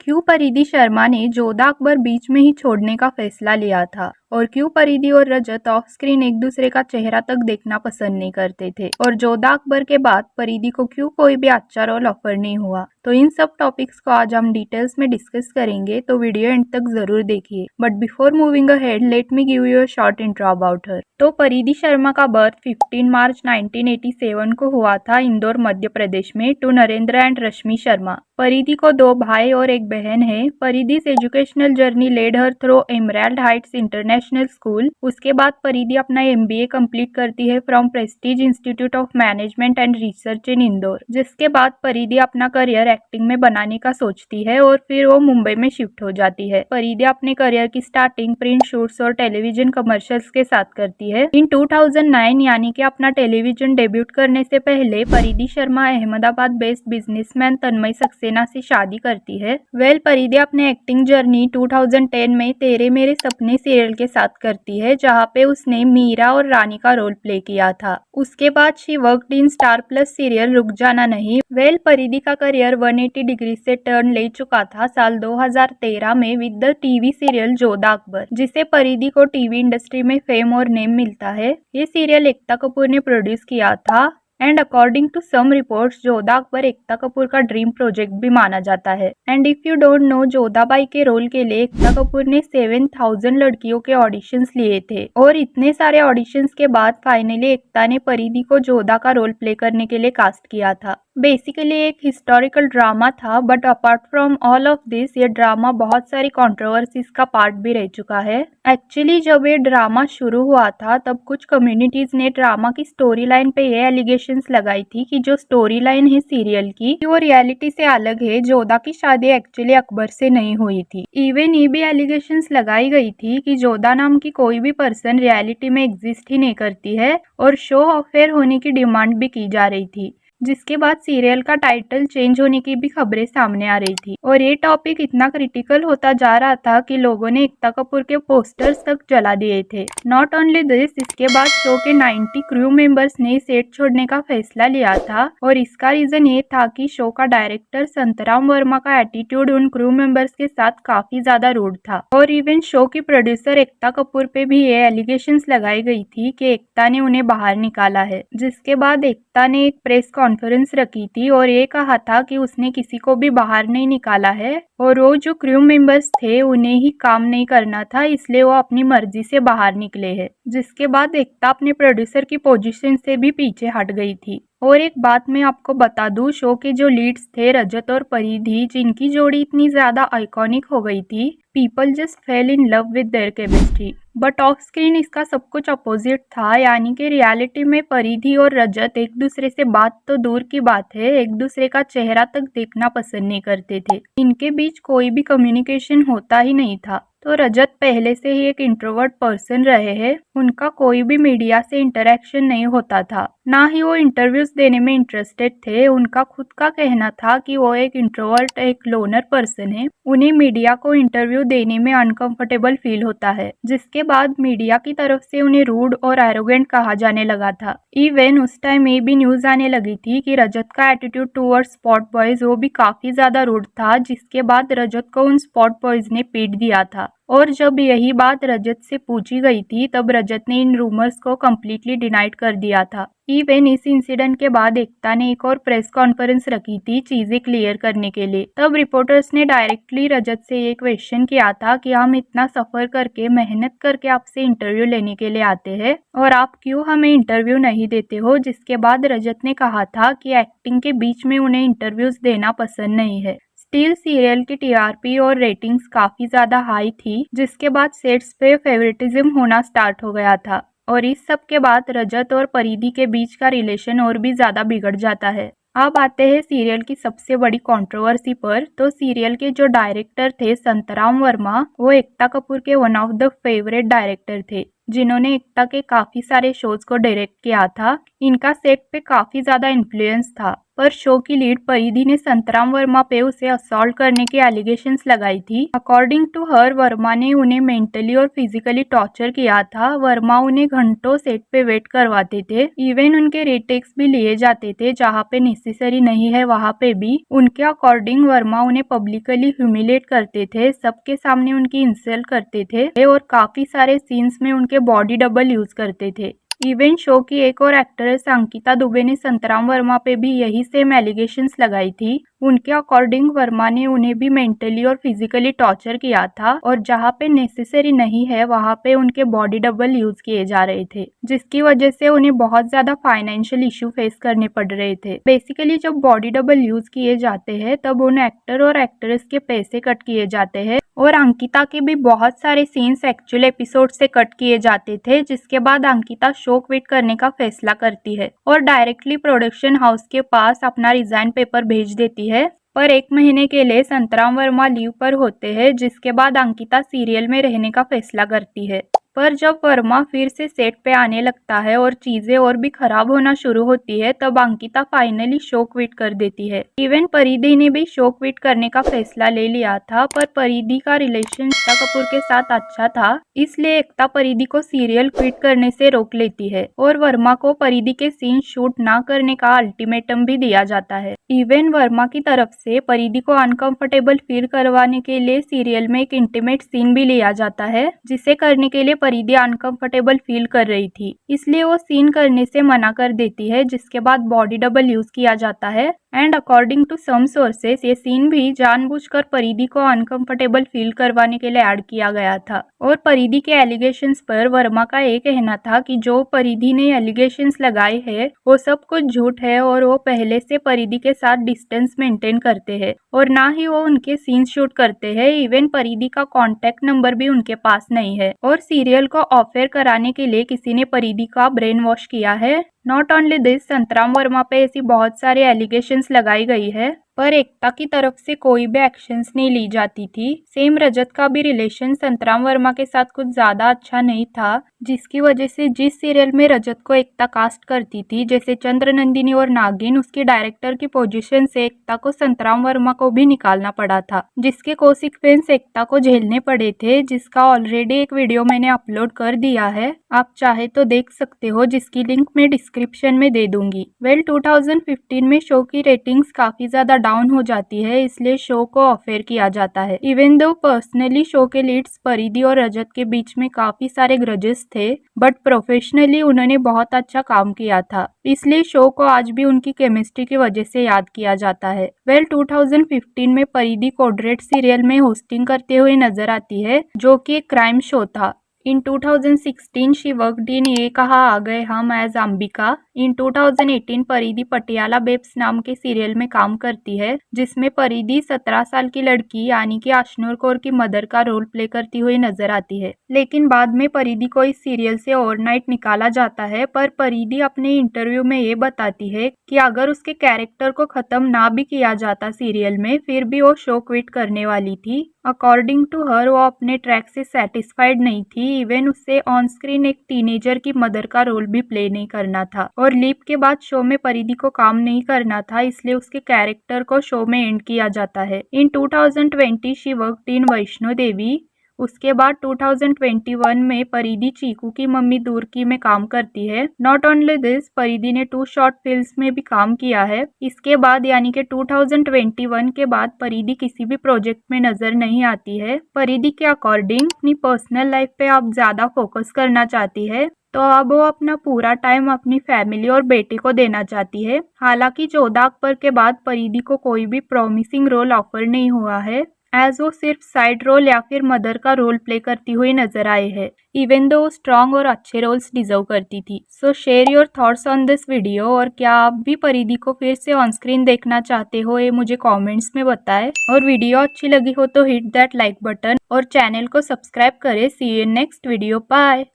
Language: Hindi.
क्यों परिधि शर्मा ने जोधा अकबर बीच में ही छोड़ने का फैसला लिया था और क्यों परिधि और रजत ऑफ स्क्रीन एक दूसरे का चेहरा तक देखना पसंद नहीं करते थे और जोधा अकबर के बाद परिधि को क्यों कोई भी अच्छा रोल ऑफर नहीं हुआ। तो इन सब टॉपिक्स को आज हम डिटेल्स में डिस्कस करेंगे, तो वीडियो एंड तक जरूर देखिए। But before moving ahead let me give you a short intro about her. तो परिधि शर्मा का बर्थ 15 मार्च 1987 को हुआ था इंदौर मध्य प्रदेश में टू नरेंद्र एंड रश्मि शर्मा। परिधि को 2 भाई और 1 बहन है। परिधि's educational journey led her through Emerald Heights International School. उसके बाद परिधि अपना MBA कंप्लीट करती है from Prestige Institute of Management and Research in Indore, जिसके बाद परिधि अपना करियर एक्टिंग में बनाने का सोचती है और फिर वो मुंबई में शिफ्ट हो जाती है। परिधि अपने करियर की स्टार्टिंग प्रिंट शूट्स और टेलीविजन कमर्शियल्स के साथ करती है। इन 2009 यानी कि अपना टेलीविजन डेब्यूट करने से पहले परिधि शर्मा अहमदाबाद बेस्ड बिजनेसमैन तन्मय सक्सेना से शादी करती है। परिधि अपने एक्टिंग जर्नी 2010 में तेरे मेरे सपने सीरियल के साथ करती है, जहां पे उसने मीरा और रानी का रोल प्ले किया था। उसके बाद she worked in star plus serial रुक जाना नहीं। परिधि का करियर 180 डिग्री से टर्न ले चुका था साल 2013 में with the TV serial Jodha Akbar, जिसे परिधि को टीवी इंडस्ट्री में फेम और नेम मिलता है। ये सीरियल एकता कपूर ने प्रोड्यूस किया था and according to some reports Jodha Akbar Ekta Kapoor का ड्रीम प्रोजेक्ट भी माना जाता है। And if you don't know, Jodhabai के रोल के लिए एकता कपूर ने 7000 लड़कियों के ऑडिशंस लिए थे और इतने सारे ऑडिशंस के बाद फाइनली एकता ने परिधि को जोधा का रोल प्ले करने के लिए कास्ट किया था। बेसिकली एक हिस्टोरिकल ड्रामा था, but apart from all of this ये ड्रामा बहुत सारी कंट्रोवर्सीज का पार्ट भी रह चुका है। एक्चुअली जब ये ड्रामा शुरू हुआ था तब कुछ कम्युनिटीज ने ड्रामा की स्टोरी लाइन पे ये एलिगेशंस लगाई थी कि जो स्टोरी लाइन है सीरियल की वो रियलिटी से अलग है। जोधा की शादी एक्चुअली अकबर से नहीं हुई थी। इवन ये भी एलिगेशंस लगाई गई थी कि जोधा नाम की कोई भी पर्सन रियलिटी में एग्जिस्ट ही नहीं करती है और शो अफेयर होने की डिमांड भी की जा रही थी, जिसके बाद सीरियल का टाइटल चेंज होने की भी खबरें सामने आ रही थी। और ये टॉपिक इतना क्रिटिकल होता जा रहा था कि लोगों ने एकता कपूर के पोस्टर्स तक जला दिए थे। नॉट ओनली दिस, इसके बाद शो के 90 क्रू मेंबर्स ने सेट छोड़ने का फैसला लिया था और इसका रीजन ये था कि शो का डायरेक्टर संतराम वर्मा का एटीट्यूड उन क्रू मेंबर्स के साथ काफी ज्यादा रूड था। और इवन शो की प्रोड्यूसर एकता कपूर पे भी ये एलिगेशंस लगाई गई थी कि एकता ने उन्हें बाहर निकाला है, जिसके बाद एकता ने एक प्रेस कॉन्फ्रेंस रखी थी और ये कहा था कि उसने किसी को भी बाहर नहीं निकाला है और वो जो क्रू मेंबर्स थे उन्हें ही काम नहीं करना था, इसलिए वो अपनी मर्जी से बाहर निकले हैं। जिसके बाद एकता अपने प्रोड्यूसर की पोजीशन से भी पीछे हट गई थी। और एक बात मैं आपको बता दूं, शो के जो लीड्स थे रजत और परिधि, जिनकी जोड़ी इतनी ज्यादा आइकॉनिक हो गई थी, people just fail in love with their chemistry. But of screen इसका सब कुछ अपोजिट था, यानी कि रियलिटी में परिधि और रजत एक दूसरे से बात तो दूर की बात है, एक दूसरे का चेहरा तक देखना पसंद नहीं करते थे। इनके बीच कोई भी कम्युनिकेशन होता ही नहीं था। तो रजत पहले से ही एक इंट्रोवर्ट पर्सन रहे हैं, उनका कोई भी मीडिया से इंटरेक्शन नहीं होता था, ना ही वो इंटरव्यूज देने में इंटरेस्टेड थे। उनका खुद का कहना था कि वो एक इंट्रोवर्ट, एक लोनर पर्सन है, उन्हें मीडिया को इंटरव्यू देने में अनकंफर्टेबल फील होता है, जिसके बाद मीडिया की तरफ से उन्हें रूड और एरोगेंट कहा जाने लगा था। इवन उस टाइम ये भी न्यूज आने लगी थी कि रजत का एटीट्यूड टूवर्ड्स स्पॉट बॉयज वो भी काफी ज्यादा रूड था, जिसके बाद रजत को उन स्पॉट बॉयज ने पीट दिया था। और जब यही बात रजत से पूछी गई थी तब रजत ने इन रूमर्स को कम्प्लीटली डिनाइड कर दिया था। इवन इस इंसिडेंट के बाद एकता ने एक और प्रेस कॉन्फ्रेंस रखी थी चीजें क्लियर करने के लिए। तब रिपोर्टर्स ने डायरेक्टली रजत से ये क्वेश्चन किया था कि हम इतना सफर करके मेहनत करके आपसे इंटरव्यू लेने के लिए आते हैं और आप क्यों हमें इंटरव्यू नहीं देते हो। जिसके बाद रजत ने कहा था कि एक्टिंग के बीच में उन्हें इंटरव्यूज देना पसंद नहीं है। स्टिल सीरियल की टीआरपी और रेटिंग्स काफी ज्यादा हाई थी, जिसके बाद सेट्स पे फेवरेटिज्म होना स्टार्ट हो गया था और इस सब के बाद रजत और परिधि के बीच का रिलेशन और भी ज्यादा बिगड़ जाता है। अब आते हैं सीरियल की सबसे बड़ी कंट्रोवर्सी पर। तो सीरियल के जो डायरेक्टर थे संतराम वर्मा, वो एकता कपूर के one of the favourite director थे, जिन्होंने एकता के काफी सारे शोज को डायरेक्ट किया था। इनका सेट पे काफी ज्यादा इन्फ्लुएंस था, पर शो की लीड परिधि ने संतराम वर्मा पे उसे असॉल्ट करने की एलिगेशंस लगाई थी। अकॉर्डिंग टू हर, वर्मा ने उन्हें मेंटली और फिजिकली टॉर्चर किया था। वर्मा उन्हें घंटों सेट पे वेट करवाते थे, इवन उनके रीटेक्स भी लिए जाते थे जहाँ पे नेसेसरी नहीं है वहाँ पे भी। उनके अकॉर्डिंग वर्मा उन्हें पब्लिकली ह्यूमिलेट करते थे, सबके सामने उनकी इंसल्ट करते थे और काफी सारे सीन्स में उनके बॉडी डबल यूज करते थे। इवन शो की एक और एक्ट्रेस अंकिता दुबे ने संतराम वर्मा पे भी यही सेम एलिगेशंस लगाई थी। उनके अकॉर्डिंग वर्मा ने उन्हें भी मेंटली और फिजिकली टॉर्चर किया था और जहाँ पे नेसेसरी नहीं है वहाँ पे उनके बॉडी डबल यूज किए जा रहे थे, जिसकी वजह से उन्हें बहुत ज्यादा फाइनेंशियल इशू फेस करने पड़ रहे थे। बेसिकली जब बॉडी डबल यूज किए जाते हैं तब उन एक्टर और एक्ट्रेस के पैसे कट किए जाते हैं और अंकिता के भी बहुत सारे सीन्स एक्चुअल एपिसोड से कट किए जाते थे, जिसके बाद अंकिता शो क्विट करने का फैसला करती है और डायरेक्टली प्रोडक्शन हाउस के पास अपना रिजाइन पेपर भेज देती है। पर 1 महीने के लिए संतराम वर्मा लीव पर होते हैं, जिसके बाद अंकिता सीरियल में रहने का फैसला करती है। पर जब वर्मा फिर से सेट पे आने लगता है और चीजें और भी खराब होना शुरू होती है तब अंकिता फाइनली शो क्विट कर देती है। इवन परिधि ने भी शो क्विट करने का फैसला ले लिया था, पर परिधि का रिलेशन एकता कपूर के साथ अच्छा था, इसलिए एकता परिधि को सीरियल क्विट करने से रोक लेती है और वर्मा को परिधि के सीन शूट ना करने का अल्टीमेटम भी दिया जाता है। इवन वर्मा की तरफ से परिधि को अनकंफर्टेबल फील करवाने के लिए सीरियल में एक इंटीमेट सीन भी लिया जाता है, जिसे करने के लिए परिधि अनकंफर्टेबल फील कर रही थी, इसलिए वो सीन करने से मना कर देती है, जिसके बाद बॉडी डबल यूज किया जाता है। And according to some sources ये सीन भी जानबूझकर परिधि को अनकंफर्टेबल फील करवाने के लिए ऐड किया गया था। और परिधि के एलिगेशंस पर वर्मा का ये कहना था कि जो परिधि ने एलिगेशंस लगाए हैं वो सब कुछ झूठ है और वो पहले से परिधि के साथ डिस्टेंस मेंटेन करते हैं और ना ही वो उनके सीन शूट करते हैं। इवन परिधि का कॉन्टेक्ट नंबर भी उनके पास नहीं है और सीरियल को ऑफ एयर कराने के लिए किसी ने परिधि का ब्रेन वॉश किया है। Not only this, Santram Verma पे ऐसी बहुत सारी एलिगेशंस लगाई गई है पर एकता की तरफ से कोई भी एक्शंस नहीं ली जाती थी। सेम रजत का भी रिलेशन संतराम वर्मा के साथ कुछ ज्यादा अच्छा नहीं था, जिसकी वजह से जिस सीरियल में रजत को एकता कास्ट करती थी जैसे चंद्रनंदिनी और नागिन, उसकी डायरेक्टर की पोजीशन से एकता को संतराम वर्मा को भी निकालना पड़ा था, जिसके कॉन्सिक्वेंस एकता को झेलने पड़े थे, जिसका ऑलरेडी एक वीडियो मैंने अपलोड कर दिया है, आप चाहे तो देख सकते हो, जिसकी लिंक मैं डिस्क्रिप्शन में दे दूंगी। 2015 में शो की रेटिंग्स काफी ज्यादा डाउन हो जाती है, इसलिए शो को ऑफ एयर किया जाता है। इवन दो पर्सनली शो के लीड्स परिधि और रजत के बीच में काफी सारे ग्रजेस थे, बट प्रोफेशनली उन्होंने बहुत अच्छा काम किया था, इसलिए शो को आज भी उनकी केमिस्ट्री की वजह से याद किया जाता है। 2015 में परिधि कोडरेड सीरियल में होस्टिंग करते हुए नजर आती है, जो कि एक क्राइम शो था। In 2016 she worked in ये कहा आ गए हम एज अंबिका। इन 2018 परिधि पटियाला बेब्स नाम के सीरियल में काम करती है, जिसमें परिधि 17 साल की लड़की यानी कि अश्नूर कौर की मदर का रोल प्ले करती हुई नजर आती है। लेकिन बाद में परिधि को इस सीरियल से ओवरनाइट निकाला जाता है, पर परिधि अपने इंटरव्यू में ये बताती है कि अगर उसके कैरेक्टर को खत्म ना भी किया जाता सीरियल में, फिर भी वो शो क्विट करने वाली थी। अकॉर्डिंग टू हर वो अपने ट्रैक से सेटिस्फाइड नहीं थी, इवन उससे ऑन स्क्रीन एक टीनेजर की मदर का रोल भी प्ले नहीं करना था और लीप के बाद शो में परिधि को काम नहीं करना था, इसलिए उसके कैरेक्टर को शो में एंड किया जाता है। इन 2020 she worked in Vaishno Devi. उसके बाद 2021 में परिधि चीकू की मम्मी दूरकी में काम करती है। नॉट ओनली दिस, परिधि ने 2 शॉर्ट फिल्म्स में भी काम किया है। इसके बाद यानी कि 2021 के बाद परिधि किसी भी प्रोजेक्ट में नजर नहीं आती है। परिधि के अकॉर्डिंग अपनी पर्सनल लाइफ पे आप ज्यादा फोकस करना चाहती है, तो अब वो अपना पूरा टाइम अपनी फैमिली और बेटे को देना चाहती है। हालांकि जोधा अकबर के बाद परिधि को कोई भी प्रॉमिसिंग रोल ऑफर नहीं हुआ है, एज वो सिर्फ साइड रोल या फिर मदर का रोल प्ले करती हुई नजर आए है, इवन दो स्ट्रॉन्ग और अच्छे रोल्स डिजर्व करती थी। सो share your thoughts on this video, और क्या आप भी परिधि को फिर से ऑन स्क्रीन देखना चाहते हो ये मुझे कमेंट्स में बताएं, और वीडियो अच्छी लगी हो तो हिट दैट लाइक बटन और चैनल को सब्सक्राइब करें। See you in next video, bye.